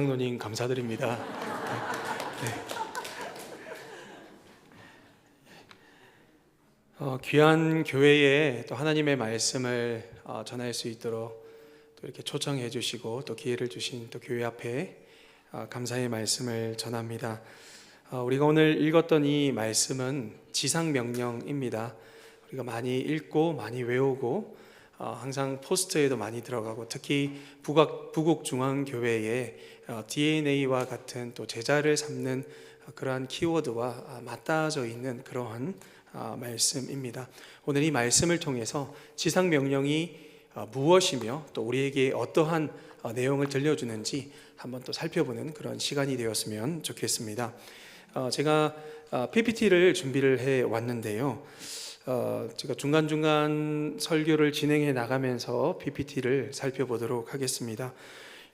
장로님 감사드립니다. 귀한 교회에 또 하나님의 말씀을 전할 수 있도록 또 이렇게 초청해 주시고 또 기회를 주신 또 교회 앞에 감사의 말씀을 전합니다. 우리가 오늘 읽었던 이 말씀은 지상명령입니다. 우리가 많이 읽고 많이 외우고 항상 포스터에도 많이 들어가고 특히 부국중앙교회의 DNA와 같은 또 제자를 삼는 그러한 키워드와 맞닿아져 있는 그러한 말씀입니다. 오늘 이 말씀을 통해서 지상명령이 무엇이며 또 우리에게 어떠한 내용을 들려주는지 한번 또 살펴보는 그런 시간이 되었으면 좋겠습니다. 제가 PPT를 준비를 해 왔는데요. 제가 중간중간 설교를 진행해 나가면서 PPT를 살펴보도록 하겠습니다.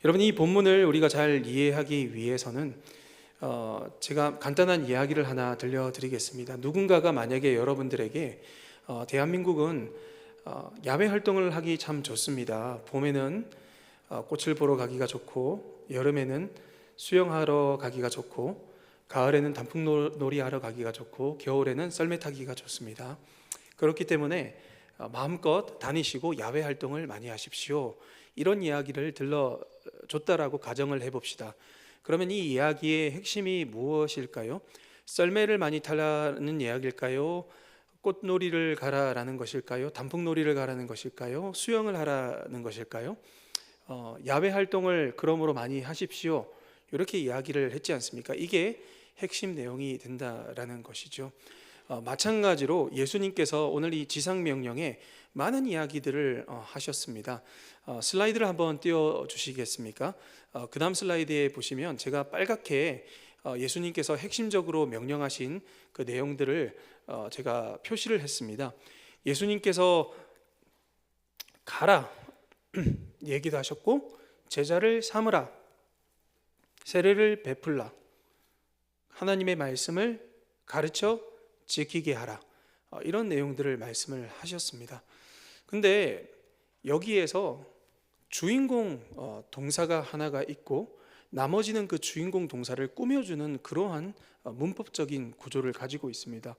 여러분, 이 본문을 우리가 잘 이해하기 위해서는 제가 간단한 이야기를 하나 들려드리겠습니다. 누군가가 만약에 여러분들에게 대한민국은 야외 활동을 하기 참 좋습니다. 봄에는 꽃을 보러 가기가 좋고, 여름에는 수영하러 가기가 좋고, 가을에는 단풍놀이 하러 가기가 좋고, 겨울에는 썰매 타기가 좋습니다. 그렇기 때문에 마음껏 다니시고 야외 활동을 많이 하십시오, 이런 이야기를 들려줬다라고 가정을 해봅시다. 그러면 이 이야기의 핵심이 무엇일까요? 썰매를 많이 타라는 이야기일까요? 꽃놀이를 가라라는 것일까요? 단풍놀이를 가라는 것일까요? 수영을 하라는 것일까요? 야외 활동을 그러므로 많이 하십시오, 이렇게 이야기를 했지 않습니까? 이게 핵심 내용이 된다라는 것이죠. 마찬가지로 예수님께서 오늘 이 지상명령에 많은 이야기들을 하셨습니다. 슬라이드를 한번 띄워주시겠습니까? 그 다음 슬라이드에 보시면 제가 빨갛게 예수님께서 핵심적으로 명령하신 그 내용들을 제가 표시를 했습니다. 예수님께서 가라 얘기도 하셨고, 제자를 삼으라, 세례를 베풀라, 하나님의 말씀을 가르쳐 지키게 하라, 이런 내용들을 말씀을 하셨습니다. 근데 여기에서 주인공 동사가 하나가 있고 나머지는 그 주인공 동사를 꾸며주는 그러한 문법적인 구조를 가지고 있습니다.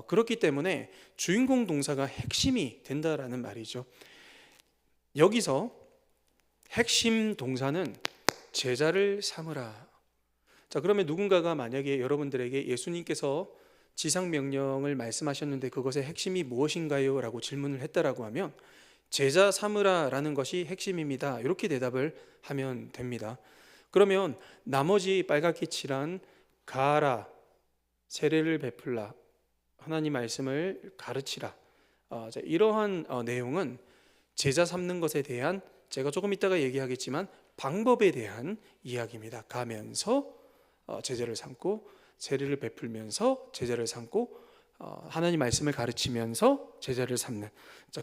그렇기 때문에 주인공 동사가 핵심이 된다라는 말이죠. 여기서 핵심 동사는 제자를 삼으라. 자, 그러면 누군가가 만약에 여러분들에게 예수님께서 지상명령을 말씀하셨는데 그것의 핵심이 무엇인가요? 라고 질문을 했다라고 하면 제자 삼으라 라는 것이 핵심입니다, 이렇게 대답을 하면 됩니다. 그러면 나머지 빨갛게 칠한 가라, 세례를 베풀라, 하나님 말씀을 가르치라, 이러한 내용은 제자 삼는 것에 대한, 제가 조금 이따가 얘기하겠지만 방법에 대한 이야기입니다. 가면서 제자를 삼고, 세례를 베풀면서 제자를 삼고, 하나님 말씀을 가르치면서 제자를 삼는,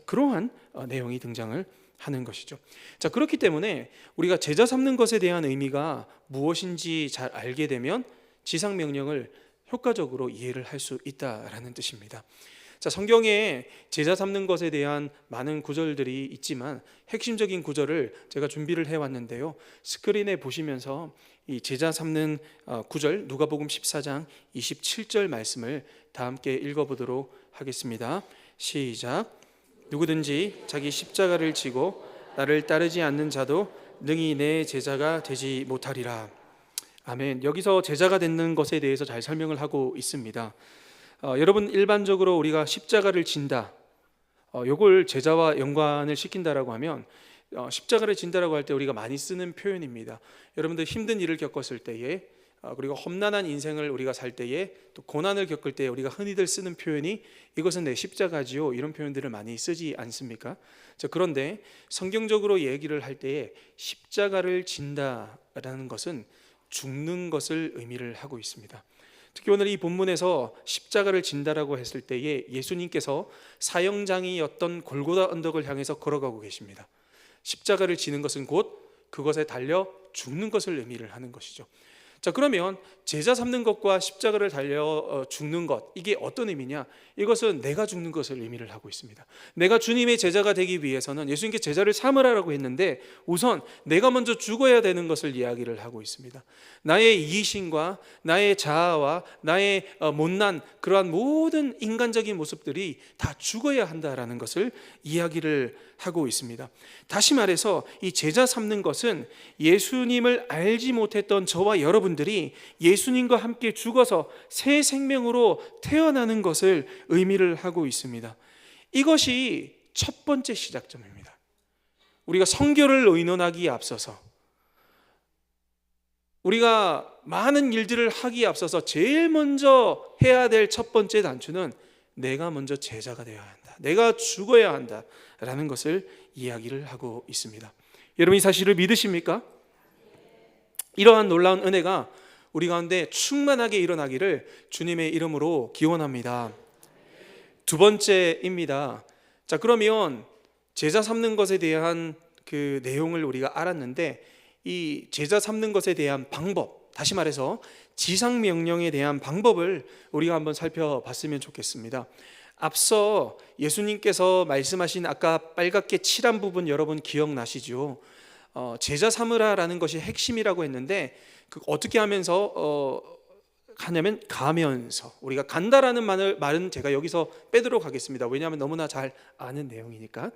그러한 내용이 등장을 하는 것이죠. 자, 그렇기 때문에 우리가 제자 삼는 것에 대한 의미가 무엇인지 잘 알게 되면 지상명령을 효과적으로 이해를 할 수 있다라는 뜻입니다. 자, 성경에 제자 삼는 것에 대한 많은 구절들이 있지만 핵심적인 구절을 제가 준비를 해왔는데요. 스크린에 보시면서 이 제자 삼는 구절, 누가복음 14장 27절 말씀을 다 함께 읽어보도록 하겠습니다. 시작. 누구든지 자기 십자가를 지고 나를 따르지 않는 자도 능히 내 제자가 되지 못하리라. 아멘. 여기서 제자가 되는 것에 대해서 잘 설명을 하고 있습니다. 여러분, 일반적으로 우리가 십자가를 진다, 요걸 제자와 연관을 시킨다라고 하면 십자가를 진다라고 할 때 우리가 많이 쓰는 표현입니다. 여러분들 힘든 일을 겪었을 때에, 그리고 험난한 인생을 우리가 살 때에, 또 고난을 겪을 때 우리가 흔히들 쓰는 표현이 이것은 내 십자가지요, 이런 표현들을 많이 쓰지 않습니까? 그런데 성경적으로 얘기를 할 때에 십자가를 진다라는 것은 죽는 것을 의미를 하고 있습니다. 특히 오늘 이 본문에서 십자가를 진다라고 했을 때에 예수님께서 사형장이었던 골고다 언덕을 향해서 걸어가고 계십니다. 십자가를 지는 것은 곧 그것에 달려 죽는 것을 의미를 하는 것이죠. 자, 그러면 제자 삼는 것과 십자가를 달려 죽는 것, 이게 어떤 의미냐? 이것은 내가 죽는 것을 의미를 하고 있습니다. 내가 주님의 제자가 되기 위해서는 예수님께 제자를 삼으라고 했는데 우선 내가 먼저 죽어야 되는 것을 이야기를 하고 있습니다. 나의 이기심과 나의 자아와 나의 못난 그러한 모든 인간적인 모습들이 다 죽어야 한다라는 것을 이야기를 하고 있습니다. 다시 말해서 이 제자 삼는 것은 예수님을 알지 못했던 저와 여러분들이 예수님과 함께 죽어서 새 생명으로 태어나는 것을 의미를 하고 있습니다. 이것이 첫 번째 시작점입니다. 우리가 선교를 의논하기에 앞서서, 우리가 많은 일들을 하기에 앞서서 제일 먼저 해야 될 첫 번째 단추는 내가 먼저 제자가 되어야 한다, 내가 죽어야 한다라는 것을 이야기를 하고 있습니다. 여러분, 이 사실을 믿으십니까? 이러한 놀라운 은혜가 우리 가운데 충만하게 일어나기를 주님의 이름으로 기원합니다. 두 번째입니다. 자, 그러면 제자 삼는 것에 대한 그 내용을 우리가 알았는데, 이 제자 삼는 것에 대한 방법, 다시 말해서 지상명령에 대한 방법을 우리가 한번 살펴봤으면 좋겠습니다. 앞서 예수님께서 말씀하신 아까 빨갛게 칠한 부분 여러분 기억나시죠? 제자 삼으라라는 것이 핵심이라고 했는데, 어떻게 하면서 가냐면 가면서, 우리가 간다라는 말은 제가 여기서 빼도록 하겠습니다. 왜냐하면 너무나 잘 아는 내용이니까.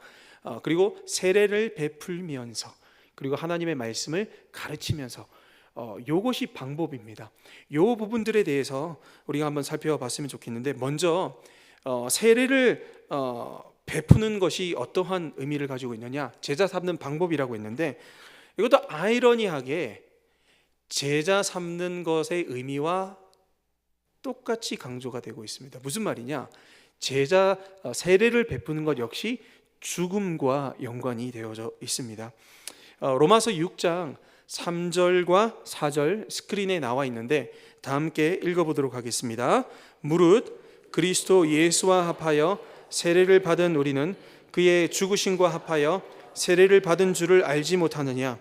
그리고 세례를 베풀면서, 그리고 하나님의 말씀을 가르치면서, 요것이 방법입니다. 요 부분들에 대해서 우리가 한번 살펴봤으면 좋겠는데, 먼저 세례를 베푸는 것이 어떠한 의미를 가지고 있느냐, 제자 삼는 방법이라고 했는데, 이것도 아이러니하게 제자 삼는 것의 의미와 똑같이 강조가 되고 있습니다. 무슨 말이냐? 세례를 베푸는 것 역시 죽음과 연관이 되어져 있습니다. 로마서 6장 3절과 4절 스크린에 나와 있는데 다 함께 읽어보도록 하겠습니다. 무릇 그리스도 예수와 합하여 세례를 받은 우리는 그의 죽으심과 합하여 세례를 받은 줄을 알지 못하느냐?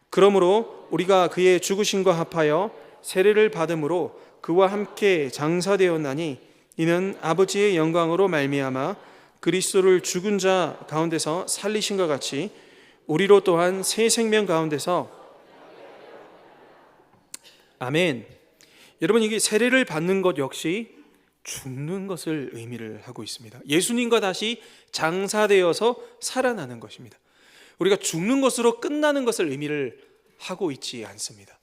그러므로 우리가 그의 죽으심과 합하여 세례를 받음으로 그와 함께 장사되었나니, 이는 아버지의 영광으로 말미암아 그리스도를 죽은 자 가운데서 살리신 것 같이 우리로 또한 새 생명 가운데서. 아멘. 여러분, 이게 세례를 받는 것 역시 죽는 것을 의미를 하고 있습니다. 예수님과 다시 장사되어서 살아나는 것입니다. 우리가 죽는 것으로 끝나는 것을 의미를 하고 있지 않습니다.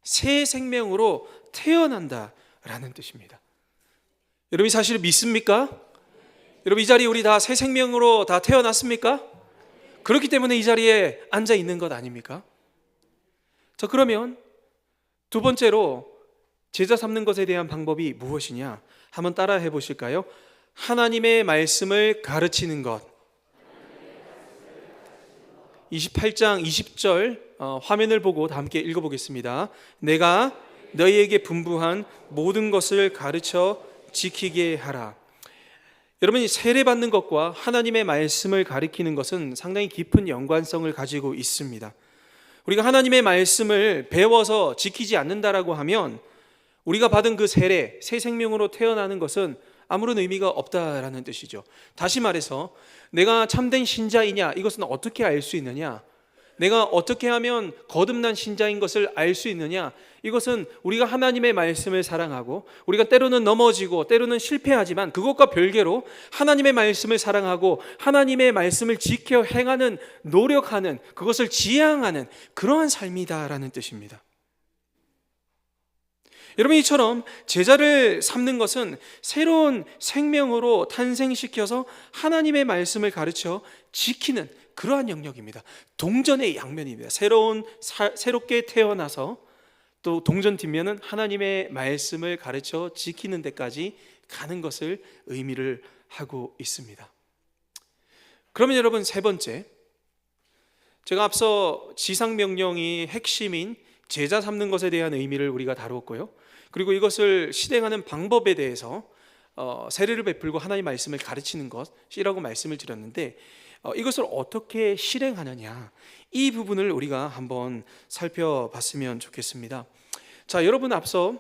새 생명으로 태어난다라는 뜻입니다. 여러분, 이 사실을 믿습니까? 여러분, 이 자리에 우리 다 새 생명으로 다 태어났습니까? 그렇기 때문에 이 자리에 앉아 있는 것 아닙니까? 자, 그러면 두 번째로 제자 삼는 것에 대한 방법이 무엇이냐? 한번 따라 해보실까요? 하나님의 말씀을 가르치는 것. 28장 20절 화면을 보고 다 함께 읽어보겠습니다. 내가 너희에게 분부한 모든 것을 가르쳐 지키게 하라. 여러분이 세례받는 것과 하나님의 말씀을 가르치는 것은 상당히 깊은 연관성을 가지고 있습니다. 우리가 하나님의 말씀을 배워서 지키지 않는다라고 하면 우리가 받은 그 세례, 새 생명으로 태어나는 것은 아무런 의미가 없다라는 뜻이죠. 다시 말해서 내가 참된 신자이냐, 이것은 어떻게 알 수 있느냐? 내가 어떻게 하면 거듭난 신자인 것을 알 수 있느냐? 이것은 우리가 하나님의 말씀을 사랑하고, 우리가 때로는 넘어지고 때로는 실패하지만 그것과 별개로 하나님의 말씀을 사랑하고 하나님의 말씀을 지켜 행하는, 노력하는, 그것을 지향하는 그러한 삶이다라는 뜻입니다. 여러분, 이처럼 제자를 삼는 것은 새로운 생명으로 탄생시켜서 하나님의 말씀을 가르쳐 지키는 그러한 영역입니다. 동전의 양면입니다. 새롭게 태어나서 또 동전 뒷면은 하나님의 말씀을 가르쳐 지키는 데까지 가는 것을 의미를 하고 있습니다. 그러면 여러분, 세 번째, 제가 앞서 지상명령이 핵심인 제자 삼는 것에 대한 의미를 우리가 다루었고요, 그리고 이것을 실행하는 방법에 대해서 세례를 베풀고 하나님의 말씀을 가르치는 것이라고 말씀을 드렸는데, 이것을 어떻게 실행하느냐, 이 부분을 우리가 한번 살펴봤으면 좋겠습니다. 자, 여러분 앞서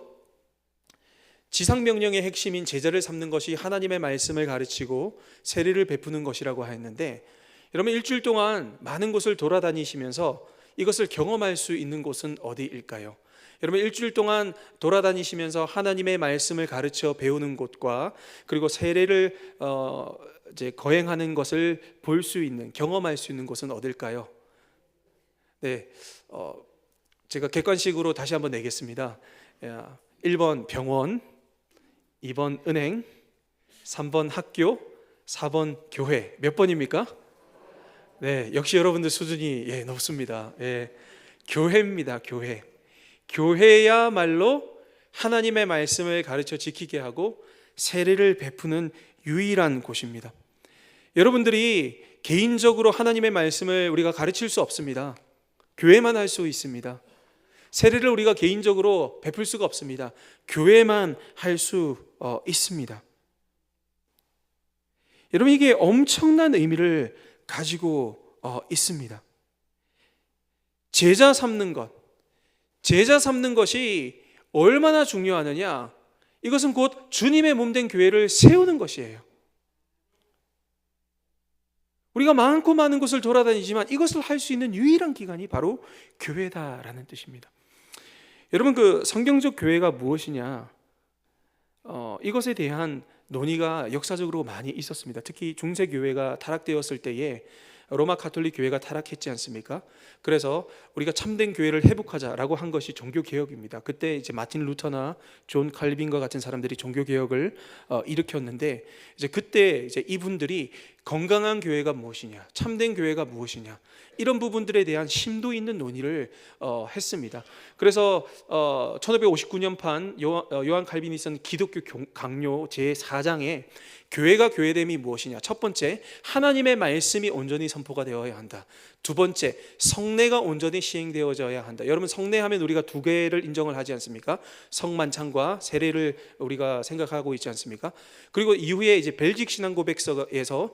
지상명령의 핵심인 제자를 삼는 것이 하나님의 말씀을 가르치고 세례를 베푸는 것이라고 했는데, 여러분 일주일 동안 많은 곳을 돌아다니시면서 이것을 경험할 수 있는 곳은 어디일까요? 여러분 일주일 동안 돌아다니시면서 하나님의 말씀을 가르쳐 배우는 곳과 그리고 세례를 이제 거행하는 것을 볼 수 있는, 경험할 수 있는 곳은 어딜까요? 네, 제가 객관식으로 다시 한번 내겠습니다. 1번 병원, 2번 은행, 3번 학교, 4번 교회. 몇 번입니까? 네, 역시 여러분들 수준이 높습니다. 교회입니다. 교회. 교회야말로 하나님의 말씀을 가르쳐 지키게 하고 세례를 베푸는 유일한 곳입니다. 여러분들이 개인적으로 하나님의 말씀을 우리가 가르칠 수 없습니다. 교회만 할 수 있습니다. 세례를 우리가 개인적으로 베풀 수가 없습니다. 교회만 할 수 있습니다. 여러분 이게 엄청난 의미를 가지고 있습니다. 제자 삼는 것이 얼마나 중요하느냐? 이것은 곧 주님의 몸된 교회를 세우는 것이에요. 우리가 많고 많은 곳을 돌아다니지만 이것을 할 수 있는 유일한 기관이 바로 교회다라는 뜻입니다. 여러분 그 성경적 교회가 무엇이냐? 이것에 대한 논의가 역사적으로 많이 있었습니다. 특히 중세 교회가 타락되었을 때에 로마 가톨릭 교회가 타락했지 않습니까? 그래서 우리가 참된 교회를 회복하자라고 한 것이 종교 개혁입니다. 그때 이제 마틴 루터나 존 칼빈과 같은 사람들이 종교 개혁을 일으켰는데, 이제 그때 이제 이분들이 건강한 교회가 무엇이냐, 참된 교회가 무엇이냐, 이런 부분들에 대한 심도 있는 논의를 했습니다. 그래서 1559년판 요한 칼빈이 쓴 기독교 강요 제4장에 교회가 교회됨이 무엇이냐? 첫 번째, 하나님의 말씀이 온전히 선포가 되어야 한다. 두 번째, 성례가 온전히 시행되어져야 한다. 여러분 성례하면 우리가 두 개를 인정을 하지 않습니까? 성만찬과 세례를 우리가 생각하고 있지 않습니까? 그리고 이후에 이제 벨직 신앙 고백서에서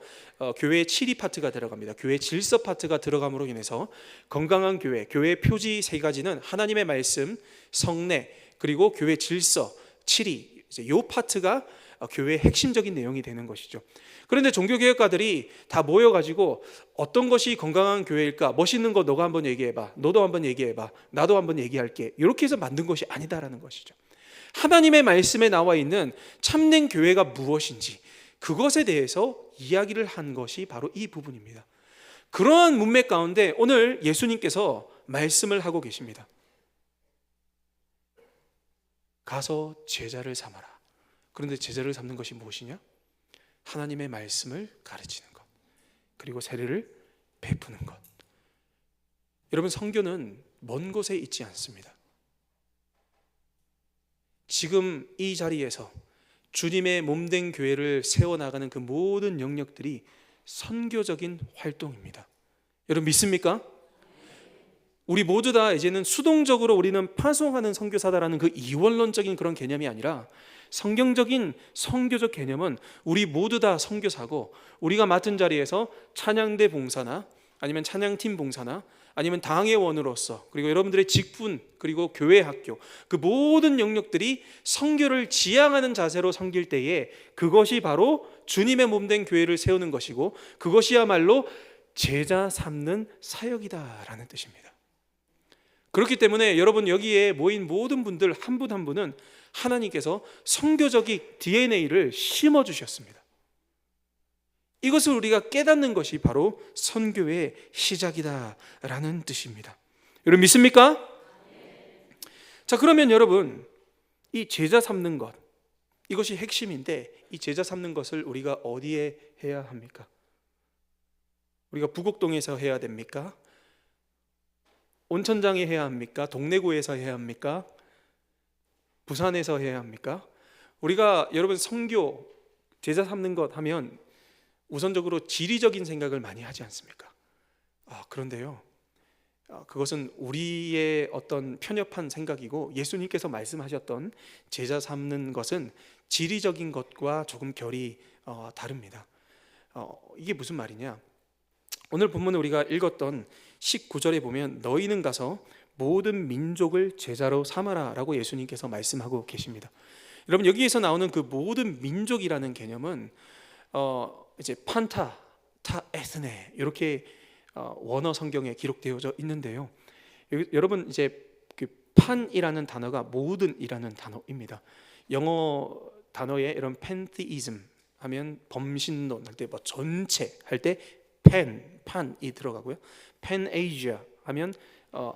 교회의 7위 파트가 들어갑니다. 교회 질서 파트가 들어감으로 인해서 건강한 교회 표지 세 가지는 하나님의 말씀, 성례, 그리고 교회 질서 7위, 이제 요 파트가 교회의 핵심적인 내용이 되는 것이죠. 그런데 종교개혁가들이 다 모여가지고 어떤 것이 건강한 교회일까? 멋있는 거 너가 한번 얘기해봐, 너도 한번 얘기해봐, 나도 한번 얘기할게, 이렇게 해서 만든 것이 아니다라는 것이죠. 하나님의 말씀에 나와 있는 참된 교회가 무엇인지 그것에 대해서 이야기를 한 것이 바로 이 부분입니다. 그러한 문맥 가운데 오늘 예수님께서 말씀을 하고 계십니다. 가서 제자를 삼아라. 그런데 제자를 삼는 것이 무엇이냐? 하나님의 말씀을 가르치는 것, 그리고 세례를 베푸는 것. 여러분 성교는 먼 곳에 있지 않습니다. 지금 이 자리에서 주님의 몸된 교회를 세워나가는 그 모든 영역들이 선교적인 활동입니다. 여러분 믿습니까? 우리 모두 다 이제는 수동적으로 우리는 파송하는 선교사다라는 그 이원론적인 그런 개념이 아니라 성경적인 선교적 개념은 우리 모두 다 선교사고, 우리가 맡은 자리에서 찬양대 봉사나 아니면 찬양팀 봉사나 아니면 당회원으로서, 그리고 여러분들의 직분, 그리고 교회 학교, 그 모든 영역들이 선교를 지향하는 자세로 섬길 때에 그것이 바로 주님의 몸된 교회를 세우는 것이고, 그것이야말로 제자 삼는 사역이다라는 뜻입니다. 그렇기 때문에 여러분 여기에 모인 모든 분들 한 분 한 분은 하나님께서 선교적인 DNA를 심어주셨습니다. 이것을 우리가 깨닫는 것이 바로 선교의 시작이다라는 뜻입니다. 여러분 믿습니까? 자, 그러면 여러분 이 제자 삼는 것, 이것이 핵심인데 이 제자 삼는 것을 우리가 어디에 해야 합니까? 우리가 부곡동에서 해야 됩니까? 온천장에 해야 합니까? 동래구에서 해야 합니까? 부산에서 해야 합니까? 우리가 여러분 선교, 제자 삼는 것 하면 우선적으로 지리적인 생각을 많이 하지 않습니까? 그런데요, 그것은 우리의 어떤 편협한 생각이고, 예수님께서 말씀하셨던 제자 삼는 것은 지리적인 것과 조금 결이 다릅니다. 이게 무슨 말이냐? 오늘 본문에 우리가 읽었던 19절에 보면 너희는 가서 모든 민족을 제자로 삼아라라고 예수님께서 말씀하고 계십니다. 여러분, 여기에서 나오는 그 모든 민족이라는 개념은 이제 판타, 타, 에스네 이렇게 원어 성경에 기록되어져 있는데요. 여러분, 이제 그 판이라는 단어가 모든이라는 단어입니다. 영어 단어에 이런 팬티이즘 하면 범신론 할 때 뭐 전체 할 때 판이 들어가고요. 팬에이지아 하면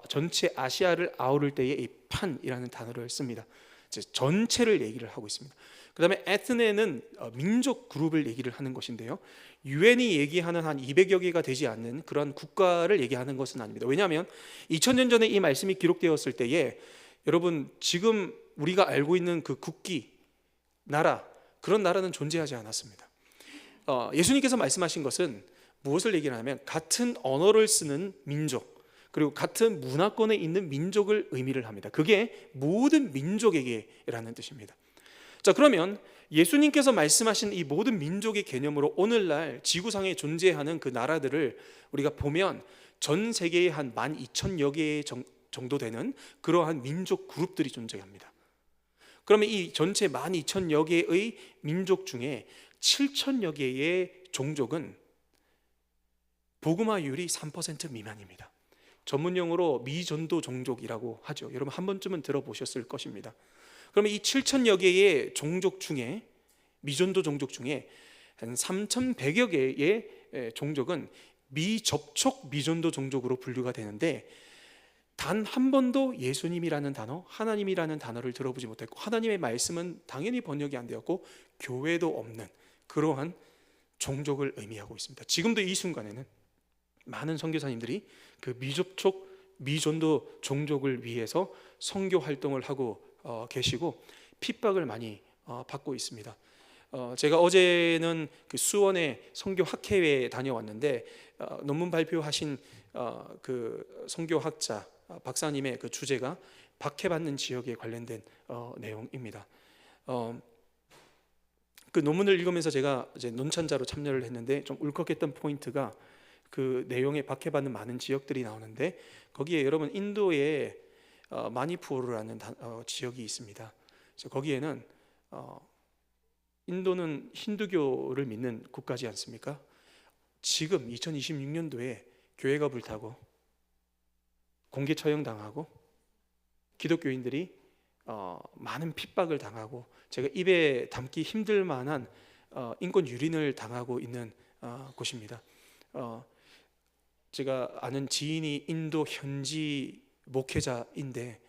전체 아시아를 아우를 때에 이 판이라는 단어를 씁니다. 전체를 얘기를 하고 있습니다. 그 다음에 에트네는 민족 그룹을 얘기를 하는 것인데요, 유엔이 얘기하는 한 200여 개가 되지 않는 그런 국가를 얘기하는 것은 아닙니다. 왜냐하면 2000년 전에 이 말씀이 기록되었을 때에 여러분, 지금 우리가 알고 있는 그 국기, 나라, 그런 나라는 존재하지 않았습니다. 예수님께서 말씀하신 것은 무엇을 얘기하냐면 같은 언어를 쓰는 민족, 그리고 같은 문화권에 있는 민족을 의미를 합니다. 그게 모든 민족에게라는 뜻입니다. 자, 그러면 예수님께서 말씀하신 이 모든 민족의 개념으로 오늘날 지구상에 존재하는 그 나라들을 우리가 보면 전 세계에 한 12,000여 개 정도 되는 그러한 민족 그룹들이 존재합니다. 그러면 이 전체 12,000여 개의 민족 중에 7,000여 개의 종족은 복음화율이 3% 미만입니다. 전문용어로 미전도 종족이라고 하죠. 여러분, 한 번쯤은 들어보셨을 것입니다. 그러면 이 7,000여 개의 종족 중에, 미전도 종족 중에 한 3,100여 개의 종족은 미접촉 미전도 종족으로 분류가 되는데, 단 한 번도 예수님이라는 단어, 하나님이라는 단어를 들어보지 못했고, 하나님의 말씀은 당연히 번역이 안 되었고 교회도 없는 그러한 종족을 의미하고 있습니다. 지금도 이 순간에는 많은 선교사님들이 그 미접촉 미전도 종족을 위해서 선교 활동을 하고 계시고 핍박을 많이 받고 있습니다. 제가 어제는 그 수원의 선교 학회에 다녀왔는데, 논문 발표하신 그 선교학자 박사님의 그 주제가 박해받는 지역에 관련된 내용입니다. 그 논문을 읽으면서 제가 이제 논찬자로 참여를 했는데, 좀 울컥했던 포인트가 그 내용에 박해받는 많은 지역들이 나오는데, 거기에 여러분 인도에 마니푸르라는 지역이 있습니다. 그래서 거기에는 인도는 힌두교를 믿는 국가지 않습니까? 지금 2026년도에 교회가 불타고 공개 처형당하고 기독교인들이 많은 핍박을 당하고 제가 입에 담기 힘들 만한 인권 유린을 당하고 있는 곳입니다. 제가 아는 지인이 인도 현지 목회자인데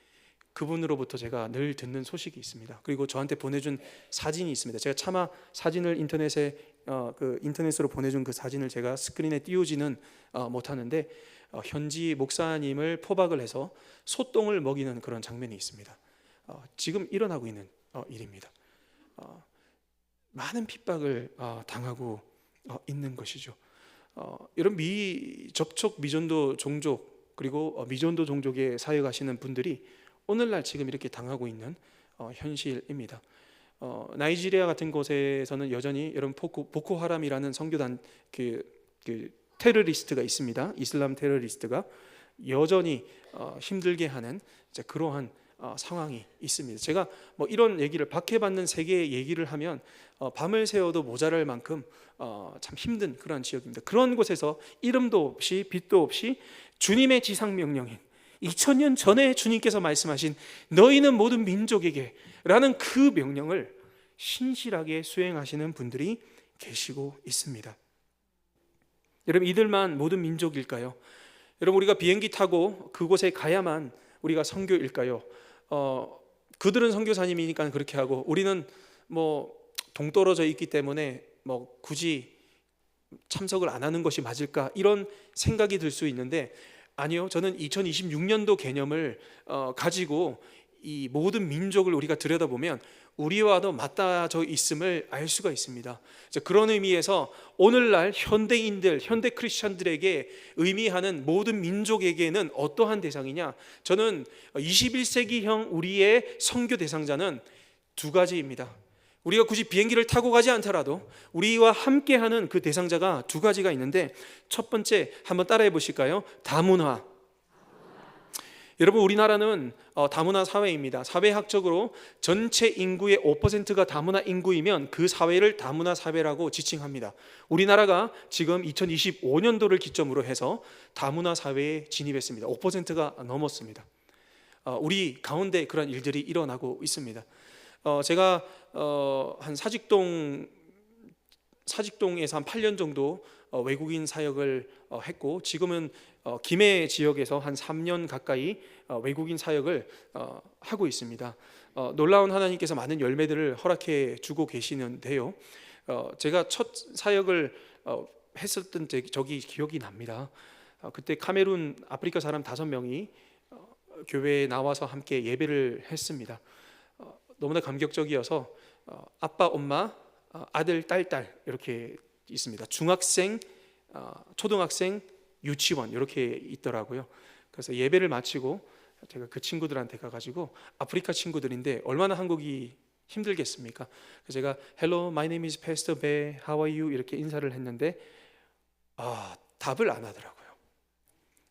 그분으로부터 제가 늘 듣는 소식이 있습니다. 그리고 저한테 보내준 사진이 있습니다. 제가 차마 사진을 인터넷으로 보내준 그 사진을 제가 스크린에 띄우지는 못하는데, 현지 목사님을 포박을 해서 소똥을 먹이는 그런 장면이 있습니다. 지금 일어나고 있는 일입니다. 많은 핍박을 당하고 있는 것이죠. 이런 미접촉 미전도 종족, 그리고 미전도 종족에 사역하시는 분들이 오늘날 지금 이렇게 당하고 있는 현실입니다. 나이지리아 같은 곳에서는 여전히 여러분 보코하람이라는 선교단 그 테러리스트가 있습니다. 이슬람 테러리스트가 여전히 힘들게 하는 그러한 상황이 있습니다. 제가 뭐 이런 얘기를, 박해받는 세계의 얘기를 하면 밤을 새워도 모자랄 만큼 참 힘든 그런 지역입니다. 그런 곳에서 이름도 없이 빛도 없이 주님의 지상 명령인 2000년 전에 주님께서 말씀하신 너희는 모든 민족에게 라는 그 명령을 신실하게 수행하시는 분들이 계시고 있습니다. 여러분, 이들만 모든 민족일까요? 여러분, 우리가 비행기 타고 그곳에 가야만 우리가 선교일까요? 그들은 선교사님이니까 그렇게 하고 우리는 뭐 동떨어져 있기 때문에 뭐 굳이 참석을 안 하는 것이 맞을까, 이런 생각이 들 수 있는데, 아니요, 저는 2026년도 개념을 가지고 이 모든 민족을 우리가 들여다보면 우리와도 맞닿아 있음을 알 수가 있습니다. 그런 의미에서 오늘날 현대인들, 현대 크리스천들에게 의미하는 모든 민족에게는 어떠한 대상이냐? 저는 21세기형 우리의 선교 대상자는 두 가지입니다. 우리가 굳이 비행기를 타고 가지 않더라도 우리와 함께하는 그 대상자가 두 가지가 있는데, 첫 번째 한번 따라해 보실까요? 다문화. 여러분, 우리나라는 다문화 사회입니다. 사회학적으로 전체 인구의 5%가 다문화 인구이면 그 사회를 다문화 사회라고 지칭합니다. 우리나라가 지금 2025년도를 기점으로 해서 다문화 사회에 진입했습니다. 5%가 넘었습니다. 우리 가운데 그런 일들이 일어나고 있습니다. 제가 한 사직동에서 한 8년 정도 외국인 사역을 했고, 지금은 김해 지역에서 한 3년 가까이 외국인 사역을 하고 있습니다. 놀라운 하나님께서 많은 열매들을 허락해 주고 계시는데요. 제가 첫 사역을 했었던 적이 기억이 납니다. 그때 카메룬 아프리카 사람 5명이 교회에 나와서 함께 예배를 했습니다. 너무나 감격적이어서 아빠, 엄마, 아들, 딸 이렇게 있습니다. 중학생, 초등학생, 유치원 이렇게 있더라고요. 그래서 예배를 마치고 제가 그 친구들한테 가가지고, 아프리카 친구들인데 얼마나 한국이 힘들겠습니까? 그래서 제가 Hello, my name is Pastor Bae. How are you? 이렇게 인사를 했는데 답을 안 하더라고요.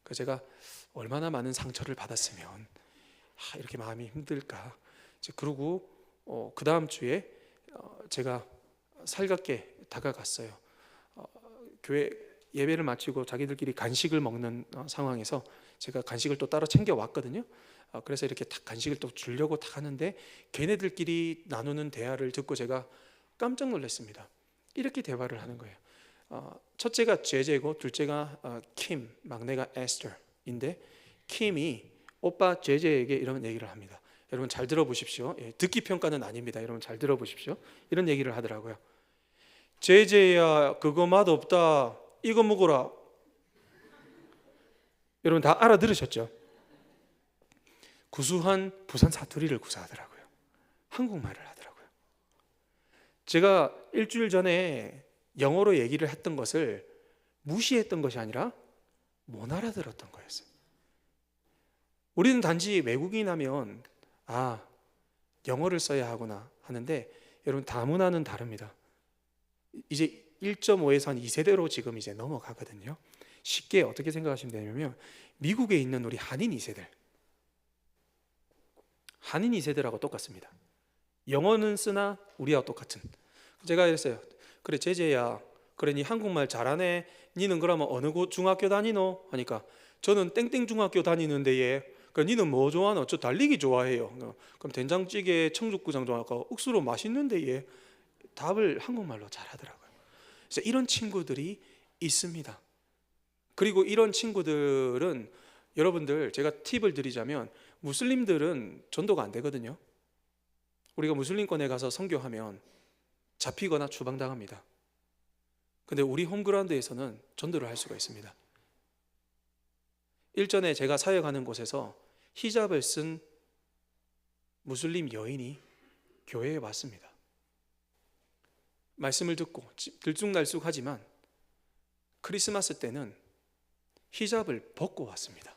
그래서 제가 얼마나 많은 상처를 받았으면 이렇게 마음이 힘들까. 그러고 그 다음 주에 제가 살갑게 다가갔어요. 교회 예배를 마치고 자기들끼리 간식을 먹는 상황에서 제가 간식을 또 따로 챙겨 왔거든요. 그래서 이렇게 딱 간식을 또 주려고 딱 하는데 걔네들끼리 나누는 대화를 듣고 제가 깜짝 놀랐습니다. 이렇게 대화를 하는 거예요. 첫째가 제제고 둘째가 킴, 막내가 에스터인데, 킴이 오빠 제제에게 이런 얘기를 합니다. 여러분 잘 들어보십시오. 듣기 평가는 아닙니다. 여러분 잘 들어보십시오. 이런 얘기를 하더라고요. 제제야, 그거 맛없다. 이거 먹어라. 여러분 다 알아들으셨죠? 구수한 부산 사투리를 구사하더라고요. 한국말을 하더라고요. 제가 일주일 전에 영어로 얘기를 했던 것을 무시했던 것이 아니라 못 알아들었던 거였어요. 우리는 단지 외국인 하면 영어를 써야 하구나 하는데, 여러분 다문화는 다릅니다. 이제 1.5에서 한 2세대로 지금 이제 넘어가거든요. 쉽게 어떻게 생각하시면 되냐면, 미국에 있는 우리 한인 2세들하고 똑같습니다. 영어는 쓰나 우리하고 똑같은. 제가 이랬어요. 그래 제제야, 그래 니 한국말 잘하네. 니는 그러면 어느 중학교 다니노? 하니까 저는 땡땡 중학교 다니는데 얘. 그럼 니는 뭐 좋아하노? 저 달리기 좋아해요. 그럼 된장찌개 청국장 좋아하고 억수로 맛있는데 얘. 답을 한국말로 잘하더라고요. 그래서 이런 친구들이 있습니다. 그리고 이런 친구들은, 여러분들 제가 팁을 드리자면, 무슬림들은 전도가 안 되거든요. 우리가 무슬림권에 가서 선교하면 잡히거나 추방당합니다. 근데 우리 홈그라운드에서는 전도를 할 수가 있습니다. 일전에 제가 사역하는 곳에서 히잡을 쓴 무슬림 여인이 교회에 왔습니다. 말씀을 듣고 들쑥날쑥하지만 크리스마스 때는 히잡을 벗고 왔습니다.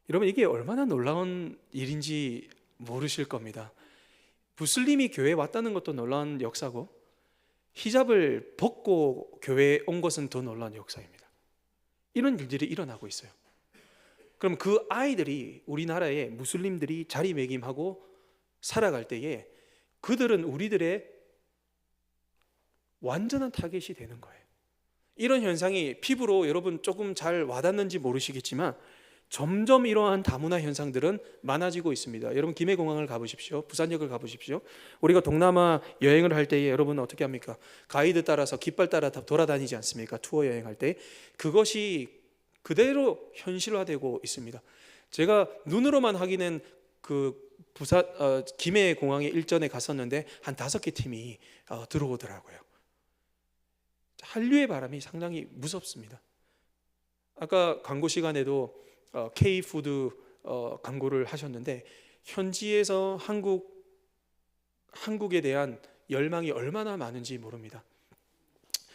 여러분 이게 얼마나 놀라운 일인지 모르실 겁니다. 무슬림이 교회에 왔다는 것도 놀라운 역사고, 히잡을 벗고 교회에 온 것은 더 놀라운 역사입니다. 이런 일들이 일어나고 있어요. 그럼 그 아이들이 우리나라에 무슬림들이 자리매김하고 살아갈 때에 그들은 우리들의 완전한 타겟이 되는 거예요. 이런 현상이 피부로 여러분 조금 잘 와닿는지 모르시겠지만, 점점 이러한 다문화 현상들은 많아지고 있습니다. 여러분 김해공항을 가보십시오. 부산역을 가보십시오. 우리가 동남아 여행을 할 때에 여러분 어떻게 합니까? 가이드 따라서 깃발 따라 돌아다니지 않습니까? 투어 여행할 때. 그것이 그대로 현실화되고 있습니다. 제가 눈으로만 확인한 그 부산 김해공항에 일전에 갔었는데 한 5개 팀이 들어오더라고요. 한류의 바람이 상당히 무섭습니다. 아까 광고 시간에도 K푸드 광고를 하셨는데, 현지에서 한국에 대한 열망이 얼마나 많은지 모릅니다.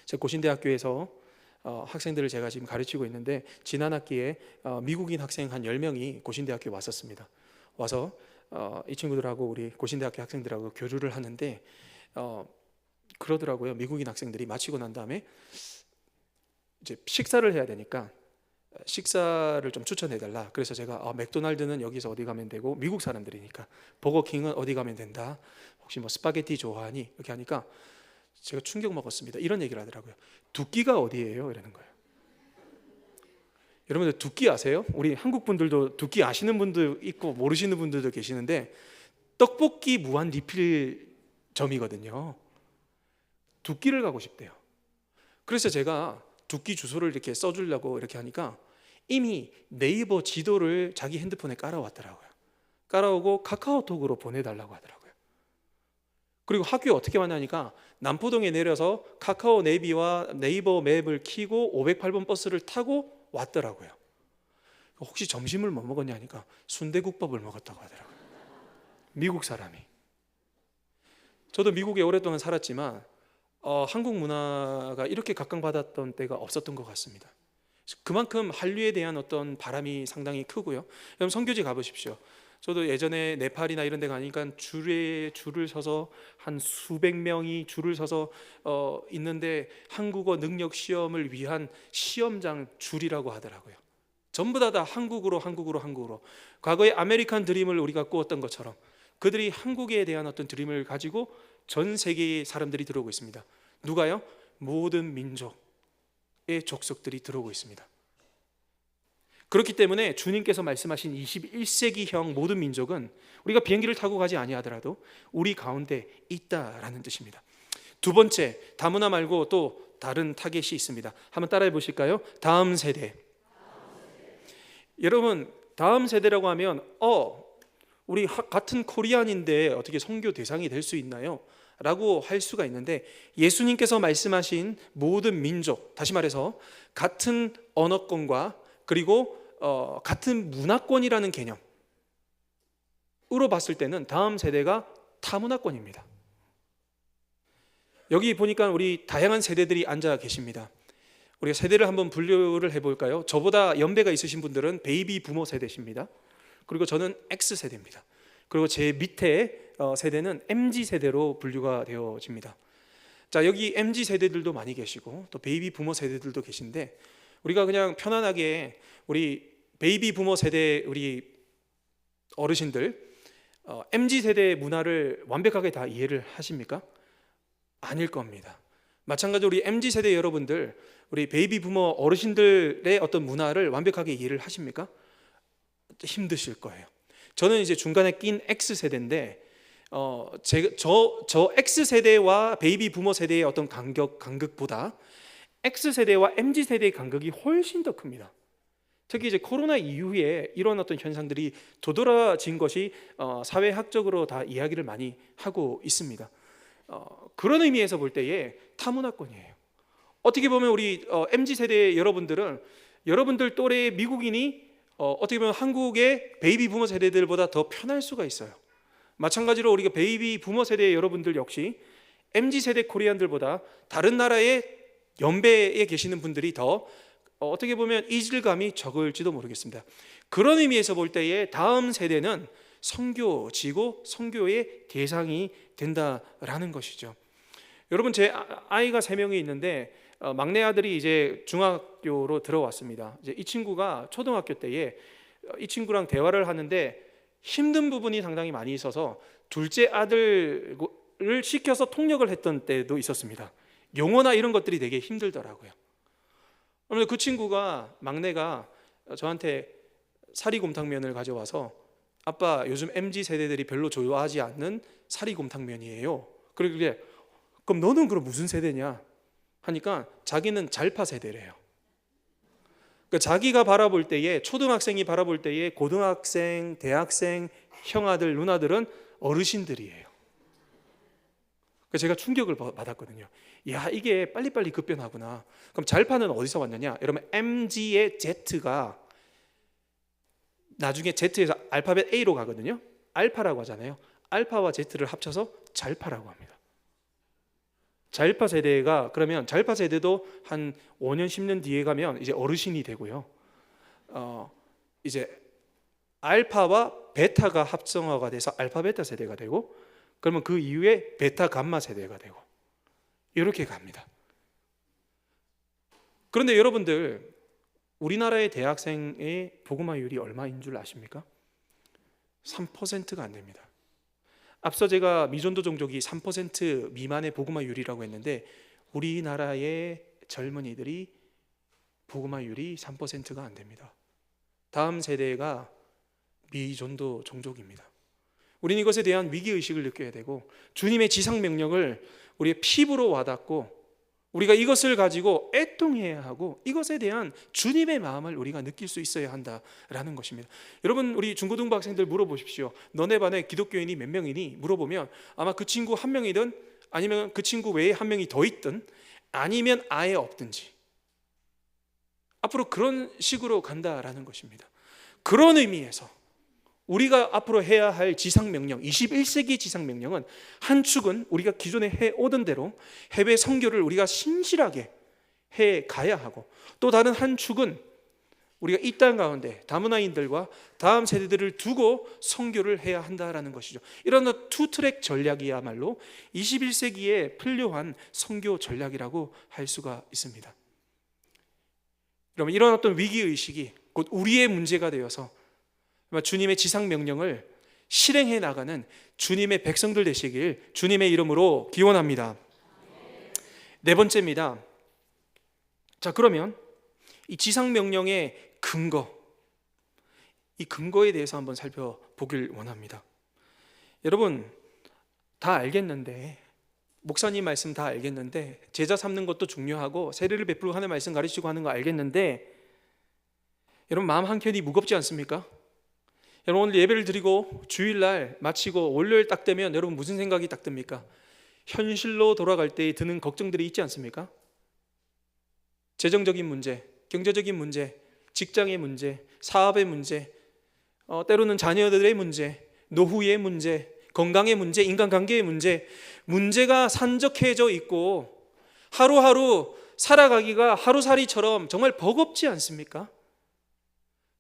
제가 고신대학교에서 학생들을 제가 지금 가르치고 있는데, 지난 학기에 미국인 학생 한 10명이 고신대학교에 왔었습니다. 와서 이 친구들하고 우리 고신대학교 학생들하고 교류를 하는데 그러더라고요. 미국인 학생들이 마치고 난 다음에 이제 식사를 해야 되니까 식사를 좀 추천해달라. 그래서 제가 맥도날드는 여기서 어디 가면 되고, 미국 사람들이니까 버거킹은 어디 가면 된다. 혹시 뭐 스파게티 좋아하니? 이렇게 하니까 제가 충격 먹었습니다. 이런 얘기를 하더라고요. 두끼가 어디예요? 이러는 거예요. 여러분들 두끼 아세요? 우리 한국 분들도 두끼 아시는 분도 있고 모르시는 분들도 계시는데, 떡볶이 무한 리필점이거든요. 두끼를 가고 싶대요. 그래서 제가 두끼 주소를 이렇게 써주려고 이렇게 하니까 이미 네이버 지도를 자기 핸드폰에 깔아왔더라고요. 깔아오고 카카오톡으로 보내달라고 하더라고요. 그리고 학교에 어떻게 왔냐니까 남포동에 내려서 카카오 내비와 네이버 맵을 키고 508번 버스를 타고 왔더라고요. 혹시 점심을 뭐 먹었냐니까 순대국밥을 먹었다고 하더라고요. 미국 사람이. 저도 미국에 오랫동안 살았지만 한국 문화가 이렇게 각광받았던 때가 없었던 것 같습니다. 그만큼 한류에 대한 어떤 바람이 상당히 크고요. 여러분 선교지 가보십시오. 저도 예전에 네팔이나 이런 데 가니까 줄을 서서 한 수백 명이 줄을 서서 있는데 한국어 능력 시험을 위한 시험장 줄이라고 하더라고요. 전부 다 한국으로. 과거에 아메리칸 드림을 우리가 꾸었던 것처럼 그들이 한국에 대한 어떤 드림을 가지고 전 세계의 사람들이 들어오고 있습니다. 누가요? 모든 민족의 족속들이 들어오고 있습니다. 그렇기 때문에 주님께서 말씀하신 21세기형 모든 민족은 우리가 비행기를 타고 가지 아니하더라도 우리 가운데 있다라는 뜻입니다. 두 번째, 다문화 말고 또 다른 타겟이 있습니다. 한번 따라해 보실까요? 다음 세대. 여러분, 다음 세대라고 하면 우리 같은 코리안인데 어떻게 선교 대상이 될 수 있나요? 라고 할 수가 있는데, 예수님께서 말씀하신 모든 민족, 다시 말해서 같은 언어권과 그리고 같은 문화권이라는 개념으로 봤을 때는 다음 세대가 타문화권입니다. 여기 보니까 우리 다양한 세대들이 앉아 계십니다. 우리가 세대를 한번 분류를 해볼까요? 저보다 연배가 있으신 분들은 베이비 부모 세대십니다. 그리고 저는 X세대입니다. 그리고 제 밑에 세대는 MZ세대로 분류가 되어집니다. 자, 여기 MZ세대들도 많이 계시고 또 베이비 부모 세대들도 계신데, 우리가 그냥 편안하게 우리 베이비 부모 세대 우리 어르신들 MZ세대의 문화를 완벽하게 다 이해를 하십니까? 아닐 겁니다. 마찬가지로 우리 MZ세대 여러분들, 우리 베이비 부모 어르신들의 어떤 문화를 완벽하게 이해를 하십니까? 힘드실 거예요. 저는 이제 중간에 낀 X세대인데 저 X세대와 베이비 부모 세대의 어떤 간극보다 X세대와 MZ세대의 간극이 훨씬 더 큽니다. 특히 이제 코로나 이후에 이런 어떤 현상들이 도드라진 것이 사회학적으로 다 이야기를 많이 하고 있습니다. 그런 의미에서 볼 때에 타문화권이에요. 어떻게 보면 우리 MZ세대 여러분들은 여러분들 또래의 미국인이 어떻게 보면 한국의 베이비 부모 세대들보다 더 편할 수가 있어요. 마찬가지로 우리가 베이비 부모 세대의 여러분들 역시 MZ세대 코리안들보다 다른 나라의 연배에 계시는 분들이 더 어떻게 보면 이질감이 적을지도 모르겠습니다. 그런 의미에서 볼 때에 다음 세대는 선교지고 선교의 대상이 된다라는 것이죠. 여러분, 제 아이가 3명이 있는데 막내 아들이 이제 중학교로 들어왔습니다. 이제 이 친구가 초등학교 때에 이 친구랑 대화를 하는데 힘든 부분이 상당히 많이 있어서 둘째 아들을 시켜서 통역을 했던 때도 있었습니다. 용어나 이런 것들이 되게 힘들더라고요. 그런데 그 친구가, 막내가 저한테 사리곰탕면을 가져와서 아빠, 요즘 MZ 세대들이 별로 좋아하지 않는 사리곰탕면이에요. 그러길래 그럼 너는 그럼 무슨 세대냐 하니까 자기는 잘파 세대래요. 그러니까 자기가 바라볼 때에, 초등학생이 바라볼 때에 고등학생, 대학생, 형아들, 누나들은 어르신들이에요. 제가 충격을 받았거든요. 야, 이게 빨리빨리 급변하구나. 그럼 잘파는 어디서 왔느냐? 여러분, MG의 Z가 나중에 Z에서 알파벳 A로 가거든요. 알파라고 하잖아요. 알파와 Z를 합쳐서 잘파라고 합니다. 잘파 세대가, 그러면 잘파 세대도 한 5년 10년 뒤에 가면 이제 어르신이 되고요. 이제 알파와 베타가 합성어가 돼서 알파 베타 세대가 되고, 그러면 그 이후에 베타 감마 세대가 되고 이렇게 갑니다. 그런데 여러분들, 우리나라의 대학생의 복음화율이 얼마인 줄 아십니까? 3%가 안 됩니다. 앞서 제가 미전도 종족이 3% 미만의 복음화율이라고 했는데 우리나라의 젊은이들이 복음화율이 3%가 안 됩니다. 다음 세대가 미전도 종족입니다. 우리는 이것에 대한 위기의식을 느껴야 되고 주님의 지상명령을 우리의 피부로 와닿고 우리가 이것을 가지고 애통해야 하고 이것에 대한 주님의 마음을 우리가 느낄 수 있어야 한다라는 것입니다. 여러분, 우리 중고등부 학생들 물어보십시오. 너네 반에 기독교인이 몇 명이니? 물어보면 아마 그 친구 한 명이든 아니면 그 친구 외에 한 명이 더 있든 아니면 아예 없든지 앞으로 그런 식으로 간다라는 것입니다. 그런 의미에서 우리가 앞으로 해야 할 지상명령, 21세기 지상명령은 한 축은 우리가 기존에 해오던 대로 해외 선교를 우리가 신실하게 해 가야 하고, 또 다른 한 축은 우리가 이 땅 가운데 다문화인들과 다음 세대들을 두고 선교를 해야 한다라는 것이죠. 이런 투트랙 전략이야말로 21세기에 필요한 선교 전략이라고 할 수가 있습니다. 여러분, 이런 어떤 위기의식이 곧 우리의 문제가 되어서 주님의 지상명령을 실행해 나가는 주님의 백성들 되시길 주님의 이름으로 기원합니다. 네 번째입니다. 자, 그러면 이 지상명령의 근거, 이 근거에 대해서 한번 살펴보길 원합니다. 여러분, 다 알겠는데, 목사님 말씀 다 알겠는데, 제자 삼는 것도 중요하고 세례를 베풀고 하는 말씀 가르치고 하는 거 알겠는데, 여러분 마음 한켠이 무겁지 않습니까? 여러분, 오늘 예배를 드리고 주일날 마치고 월요일 딱 되면 여러분 무슨 생각이 딱 듭니까? 현실로 돌아갈 때 드는 걱정들이 있지 않습니까? 재정적인 문제, 경제적인 문제, 직장의 문제, 사업의 문제, 때로는 자녀들의 문제, 노후의 문제, 건강의 문제, 인간관계의 문제, 문제가 산적해져 있고 하루하루 살아가기가 하루살이처럼 정말 버겁지 않습니까?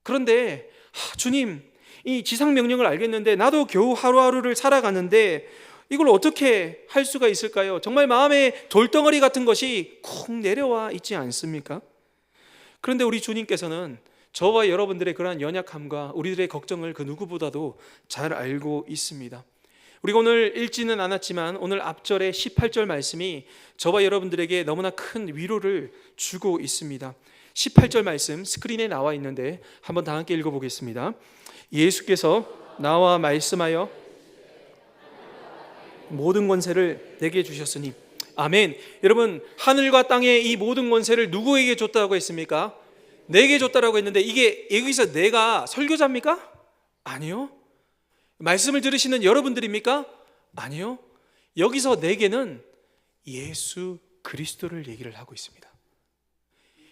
그런데 주님, 이 지상명령을 알겠는데 나도 겨우 하루하루를 살아가는데 이걸 어떻게 할 수가 있을까요? 정말 마음에 돌덩어리 같은 것이 쿵 내려와 있지 않습니까? 그런데 우리 주님께서는 저와 여러분들의 그러한 연약함과 우리들의 걱정을 그 누구보다도 잘 알고 있습니다. 우리가 오늘 읽지는 않았지만 오늘 앞절의 18절 말씀이 저와 여러분들에게 너무나 큰 위로를 주고 있습니다. 18절 말씀 스크린에 나와 있는데 한번 다 함께 읽어보겠습니다. 예수께서 나와 말씀하여 모든 권세를 내게 주셨으니. 아멘. 여러분, 하늘과 땅의 이 모든 권세를 누구에게 줬다고 했습니까? 내게 줬다라고 했는데 이게 여기서 내가 설교자입니까? 아니요. 말씀을 들으시는 여러분들입니까? 아니요. 여기서 내게는 예수 그리스도를 얘기를 하고 있습니다.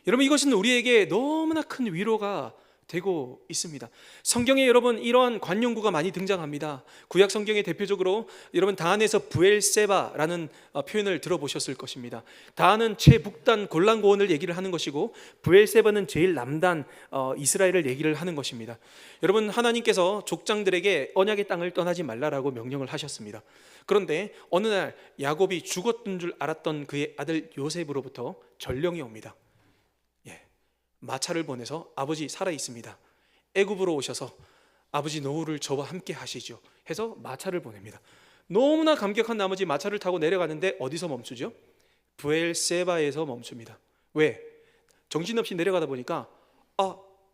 여러분, 이것은 우리에게 너무나 큰 위로가 되고 있습니다. 성경에 여러분 이러한 관용구가 많이 등장합니다. 구약 성경에 대표적으로 여러분 다한에서 브엘세바라는 표현을 들어보셨을 것입니다. 다한은 최북단 골란고원을 얘기를 하는 것이고 브엘세바는 제일 남단 이스라엘을 얘기를 하는 것입니다. 여러분, 하나님께서 족장들에게 언약의 땅을 떠나지 말라라고 명령을 하셨습니다. 그런데 어느 날 야곱이 죽었던 줄 알았던 그의 아들 요셉으로부터 전령이 옵니다. 마차를 보내서 아버지 살아 있습니다. 애굽으로 오셔서 아버지 노후를 저와 함께 하시죠 해서 마차를 보냅니다. 너무나 감격한 나머지 마차를 타고 내려가는데 어디서 멈추죠? 브엘세바에서 멈춥니다. 왜? 정신없이 내려가다 보니까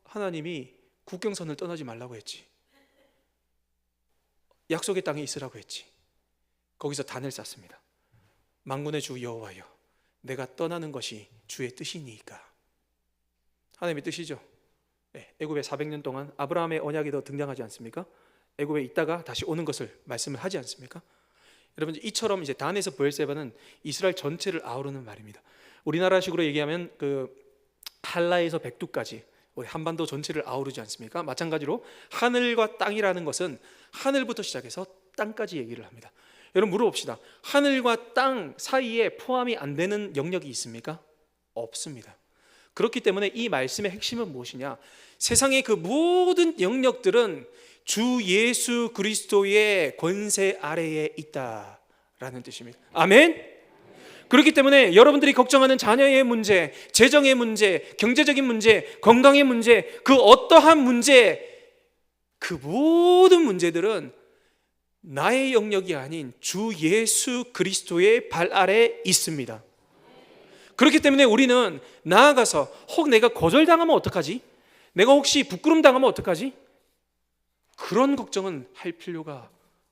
하나님이 국경선을 떠나지 말라고 했지, 약속의 땅에 있으라고 했지. 거기서 단을 쌓습니다. 만군의 주 여호와여, 내가 떠나는 것이 주의 뜻이니까. 하나님의 뜻이죠. 애굽에 400년 동안 아브라함의 언약이 더 등장하지 않습니까? 애굽에 있다가 다시 오는 것을 말씀을 하지 않습니까? 여러분, 이처럼 이제 단에서 브엘세바는 이스라엘 전체를 아우르는 말입니다. 우리나라식으로 얘기하면 그 한라에서 백두까지 우리 한반도 전체를 아우르지 않습니까? 마찬가지로 하늘과 땅이라는 것은 하늘부터 시작해서 땅까지 얘기를 합니다. 여러분, 물어봅시다. 하늘과 땅 사이에 포함이 안 되는 영역이 있습니까? 없습니다. 그렇기 때문에 이 말씀의 핵심은 무엇이냐? 세상의 그 모든 영역들은 주 예수 그리스도의 권세 아래에 있다라는 뜻입니다. 아멘. 그렇기 때문에 여러분들이 걱정하는 자녀의 문제, 재정의 문제, 경제적인 문제, 건강의 문제, 그 어떠한 문제, 그 모든 문제들은 나의 영역이 아닌 주 예수 그리스도의 발 아래 있습니다. 그렇기 때문에 우리는 나아가서 혹 내가 거절당하면 어떡하지? 내가 혹시 부끄럼 당하면 어떡하지? 그런 걱정은 할 필요가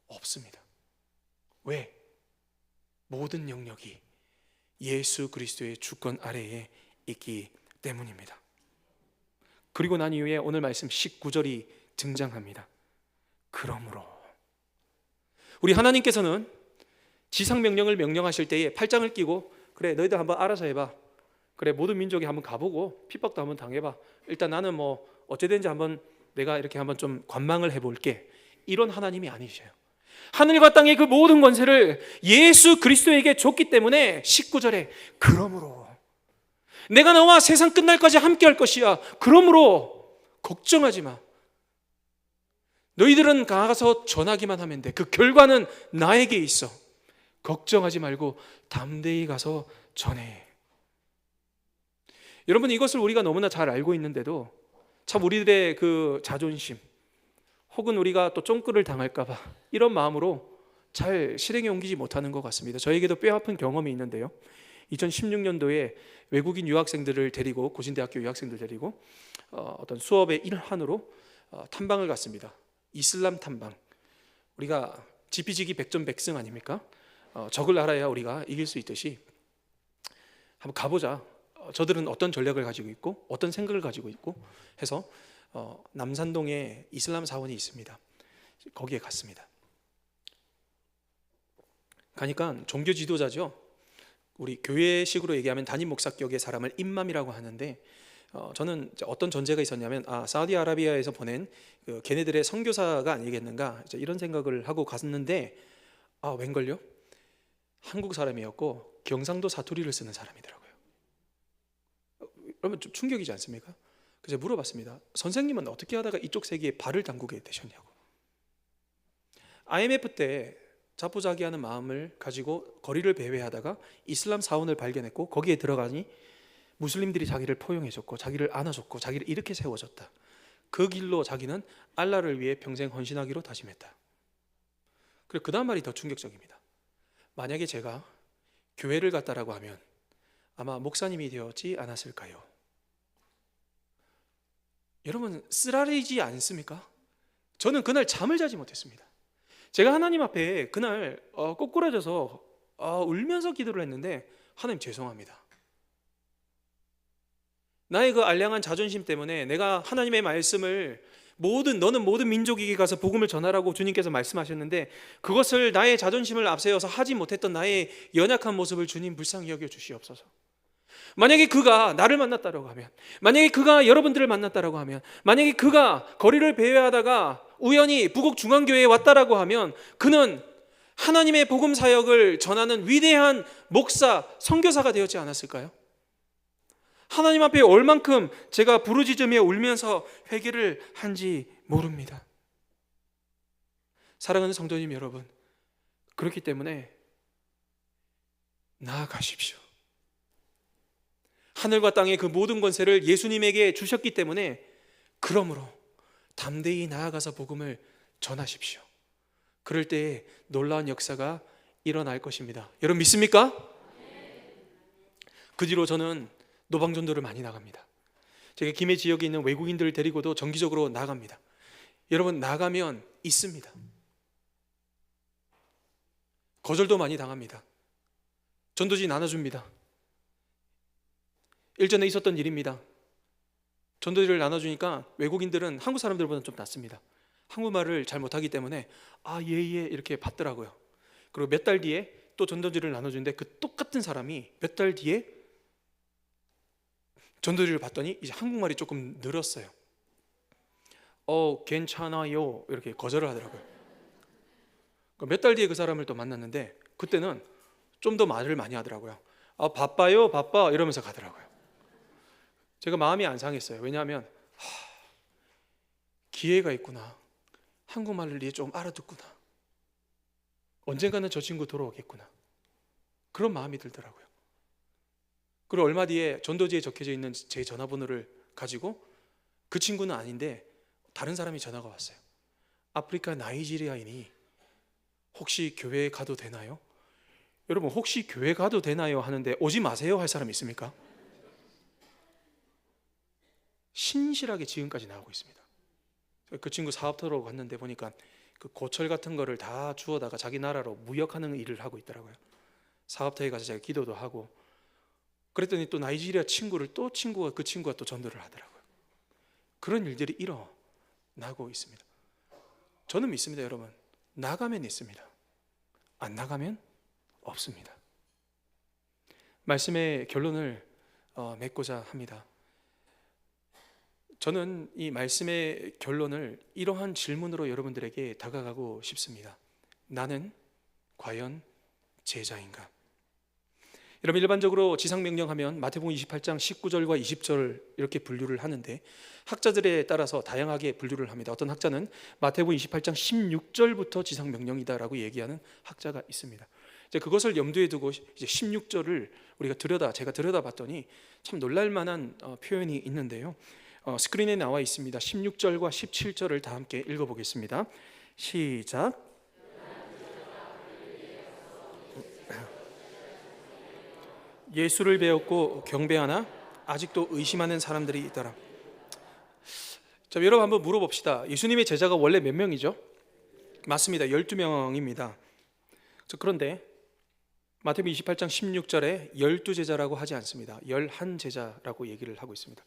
없습니다. 왜? 모든 영역이 예수 그리스도의 주권 아래에 있기 때문입니다. 그리고 난 이후에 오늘 말씀 19절이 등장합니다. 그러므로 우리 하나님께서는 지상명령을 명령하실 때에 팔짱을 끼고 그래 너희들 한번 알아서 해봐. 그래 모든 민족이 한번 가보고 핍박도 한번 당해봐. 일단 나는 뭐 어찌든지 한번 내가 이렇게 한번 좀 관망을 해볼게. 이런 하나님이 아니셔요. 하늘과 땅의 그 모든 권세를 예수 그리스도에게 줬기 때문에 19절에 그러므로 내가 너와 세상 끝날까지 함께 할 것이야. 그러므로 걱정하지 마. 너희들은 나가서 전하기만 하면 돼. 그 결과는 나에게 있어. 걱정하지 말고 담대히 가서 전해. 여러분, 이것을 우리가 너무나 잘 알고 있는데도 참 우리들의 그 자존심 혹은 우리가 또 쫑끌을 당할까 봐 이런 마음으로 잘 실행에 옮기지 못하는 것 같습니다. 저에게도 뼈아픈 경험이 있는데요, 2016년도에 외국인 유학생들을 데리고, 고신대학교 유학생들 데리고 어떤 수업의 일환으로 탐방을 갔습니다. 이슬람 탐방. 우리가 지피지기 백전백승 아닙니까? 적을 알아야 우리가 이길 수 있듯이 한번 가보자. 저들은 어떤 전략을 가지고 있고 어떤 생각을 가지고 있고 해서 남산동에 이슬람 사원이 있습니다. 거기에 갔습니다. 가니까 종교 지도자죠. 우리 교회식으로 얘기하면 담임 목사격의 사람을 임맘이라고 하는데 저는 어떤 전제가 있었냐면 사우디아라비아에서 보낸 걔네들의 선교사가 아니겠는가 이런 생각을 하고 갔는데 웬걸요? 한국 사람이었고 경상도 사투리를 쓰는 사람이더라고요. 그러면 좀 충격이지 않습니까? 그래서 물어봤습니다. 선생님은 어떻게 하다가 이쪽 세계에 발을 담그게 되셨냐고. IMF 때 자포자기하는 마음을 가지고 거리를 배회하다가 이슬람 사원을 발견했고 거기에 들어가니 무슬림들이 자기를 포용해줬고 자기를 안아줬고 자기를 이렇게 세워줬다. 그 길로 자기는 알라를 위해 평생 헌신하기로 다짐했다. 그리고 그 다음 말이 더 충격적입니다. 만약에 제가 교회를 갔다라고 하면 아마 목사님이 되었지 않았을까요? 여러분, 쓰라리지 않습니까? 저는 그날 잠을 자지 못했습니다. 제가 하나님 앞에 그날 꼬꾸라져서 울면서 기도를 했는데, 하나님 죄송합니다. 나의 그 알량한 자존심 때문에 내가 하나님의 말씀을 너는 모든 민족에게 가서 복음을 전하라고 주님께서 말씀하셨는데 그것을 나의 자존심을 앞세워서 하지 못했던 나의 연약한 모습을 주님 불쌍히 여겨 주시옵소서. 만약에 그가 나를 만났다라고 하면, 만약에 그가 여러분들을 만났다라고 하면, 만약에 그가 거리를 배회하다가 우연히 부곡중앙교회에 왔다라고 하면 그는 하나님의 복음 사역을 전하는 위대한 목사, 선교사가 되었지 않았을까요? 하나님 앞에 얼만큼 제가 부르짖으며 울면서 회개를 한지 모릅니다. 사랑하는 성도님 여러분, 그렇기 때문에 나아가십시오. 하늘과 땅의 그 모든 권세를 예수님에게 주셨기 때문에 그러므로 담대히 나아가서 복음을 전하십시오. 그럴 때에 놀라운 역사가 일어날 것입니다. 여러분 믿습니까? 그 뒤로 저는 노방전도를 많이 나갑니다. 제가 김해 지역에 있는 외국인들을 데리고도 정기적으로 나갑니다. 여러분, 나가면 있습니다. 거절도 많이 당합니다. 전도지 나눠줍니다. 일전에 있었던 일입니다. 전도지를 나눠주니까 외국인들은 한국 사람들보다는 좀 낫습니다. 한국말을 잘 못하기 때문에 예 이렇게 받더라고요. 그리고 몇 달 뒤에 또 전도지를 나눠주는데 그 똑같은 사람이 몇 달 뒤에 전도지를 받더니 이제 한국말이 조금 늘었어요. 괜찮아요 이렇게 거절을 하더라고요. 몇 달 뒤에 그 사람을 또 만났는데 그때는 좀 더 말을 많이 하더라고요. 바빠요 바빠 이러면서 가더라고요. 제가 마음이 안 상했어요. 왜냐하면 기회가 있구나. 한국말을 이제 좀 알아듣구나. 언젠가는 저 친구 돌아오겠구나. 그런 마음이 들더라고요. 그리고 얼마 뒤에 전도지에 적혀져 있는 제 전화번호를 가지고 그 친구는 아닌데 다른 사람이 전화가 왔어요. 아프리카 나이지리아인이 혹시 교회에 가도 되나요? 여러분, 혹시 교회 가도 되나요? 하는데 오지 마세요 할 사람 있습니까? 신실하게 지금까지 나오고 있습니다. 그 친구 사업터로 갔는데 보니까 그 고철 같은 거를 다 주워다가 자기 나라로 무역하는 일을 하고 있더라고요. 사업터에 가서 제가 기도도 하고, 그랬더니 또 나이지리아 친구를 또 그 친구가 또 전도를 하더라고요. 그런 일들이 일어나고 있습니다. 저는 믿습니다, 여러분. 나가면 있습니다. 안 나가면 없습니다. 말씀의 결론을 맺고자 합니다. 저는 이 말씀의 결론을 이러한 질문으로 여러분들에게 다가가고 싶습니다. 나는 과연 제자인가? 여러분, 일반적으로 지상명령하면 마태복음 28장 19절과 20절 이렇게 분류를 하는데, 학자들에 따라서 다양하게 분류를 합니다. 어떤 학자는 마태복음 28장 16절부터 지상명령이다라고 얘기하는 학자가 있습니다. 이제 그것을 염두에 두고 이제 16절을 제가 들여다봤더니 참 놀랄만한 표현이 있는데요. 스크린에 나와 있습니다. 16절과 17절을 다 함께 읽어보겠습니다. 시작. 예수를 배웠고 경배하나 아직도 의심하는 사람들이 있더라. 자, 여러분 한번 물어봅시다. 예수님의 제자가 원래 몇 명이죠? 맞습니다. 12명입니다. 그런데 마태복음 28장 16절에 12제자라고 하지 않습니다. 11제자라고 얘기를 하고 있습니다.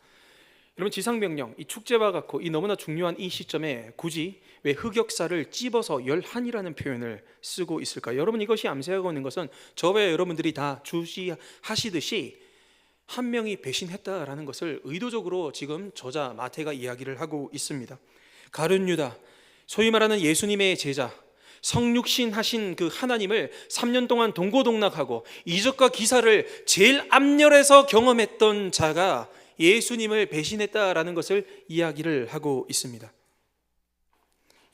여러분, 지상명령, 이 축제와 같고 이 너무나 중요한 이 시점에 굳이 왜 흑역사를 찝어서 11이라는 표현을 쓰고 있을까요? 여러분, 이것이 암시하고 있는 것은 저와 여러분들이 다 주시하시듯이 한 명이 배신했다라는 것을 의도적으로 지금 저자 마태가 이야기를 하고 있습니다. 가룟 유다, 소위 말하는 예수님의 제자, 성육신 하신 그 하나님을 3년 동안 동고동락하고 이적과 기사를 제일 앞열에서 경험했던 자가 예수님을 배신했다라는 것을 이야기를 하고 있습니다.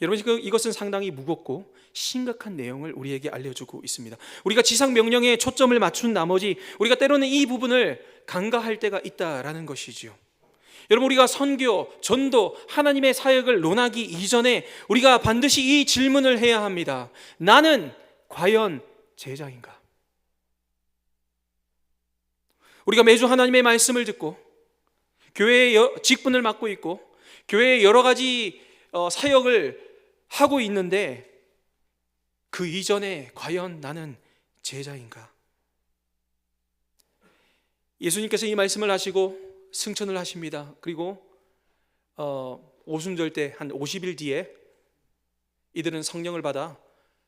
여러분, 이것은 상당히 무겁고 심각한 내용을 우리에게 알려주고 있습니다. 우리가 지상 명령에 초점을 맞춘 나머지 우리가 때로는 이 부분을 간과할 때가 있다라는 것이지요. 여러분, 우리가 선교, 전도, 하나님의 사역을 논하기 이전에 우리가 반드시 이 질문을 해야 합니다. 나는 과연 제자인가? 우리가 매주 하나님의 말씀을 듣고 교회의 직분을 맡고 있고 교회의 여러 가지 사역을 하고 있는데 그 이전에 과연 나는 제자인가? 예수님께서 이 말씀을 하시고 승천을 하십니다. 그리고 오순절 때 한 50일 뒤에 이들은 성령을 받아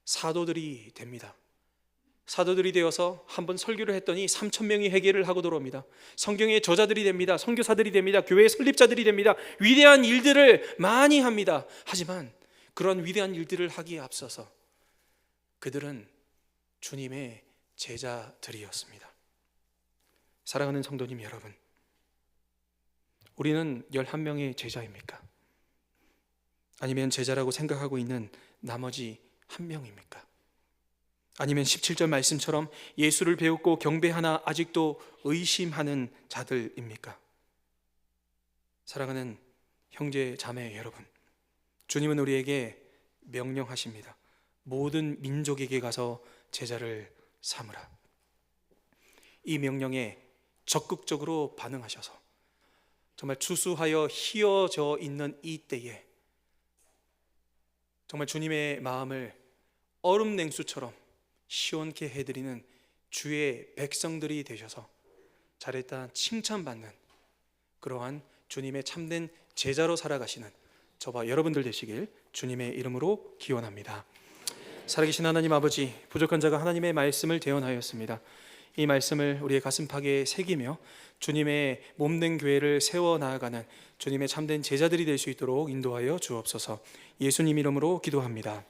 사도들이 됩니다. 사도들이 되어서 한번 설교를 했더니 3,000명이 회개를 하고 돌아옵니다. 성경의 저자들이 됩니다. 선교사들이 됩니다. 교회의 설립자들이 됩니다. 위대한 일들을 많이 합니다. 하지만 그런 위대한 일들을 하기에 앞서서 그들은 주님의 제자들이었습니다. 사랑하는 성도님 여러분, 우리는 11명의 제자입니까? 아니면 제자라고 생각하고 있는 나머지 한 명입니까? 아니면 17절 말씀처럼 예수를 배웠고 경배하나 아직도 의심하는 자들입니까? 사랑하는 형제 자매 여러분, 주님은 우리에게 명령하십니다. 모든 민족에게 가서 제자를 삼으라. 이 명령에 적극적으로 반응하셔서 정말 추수하여 희어져 있는 이 때에 정말 주님의 마음을 얼음 냉수처럼 시원케 해드리는 주의 백성들이 되셔서 잘했다 칭찬받는 그러한 주님의 참된 제자로 살아가시는 저와 여러분들 되시길 주님의 이름으로 기원합니다. 살아계신 하나님 아버지, 부족한 자가 하나님의 말씀을 대언하였습니다. 이 말씀을 우리의 가슴팍에 새기며 주님의 몸된 교회를 세워나가는 주님의 참된 제자들이 될 수 있도록 인도하여 주옵소서. 예수님 이름으로 기도합니다.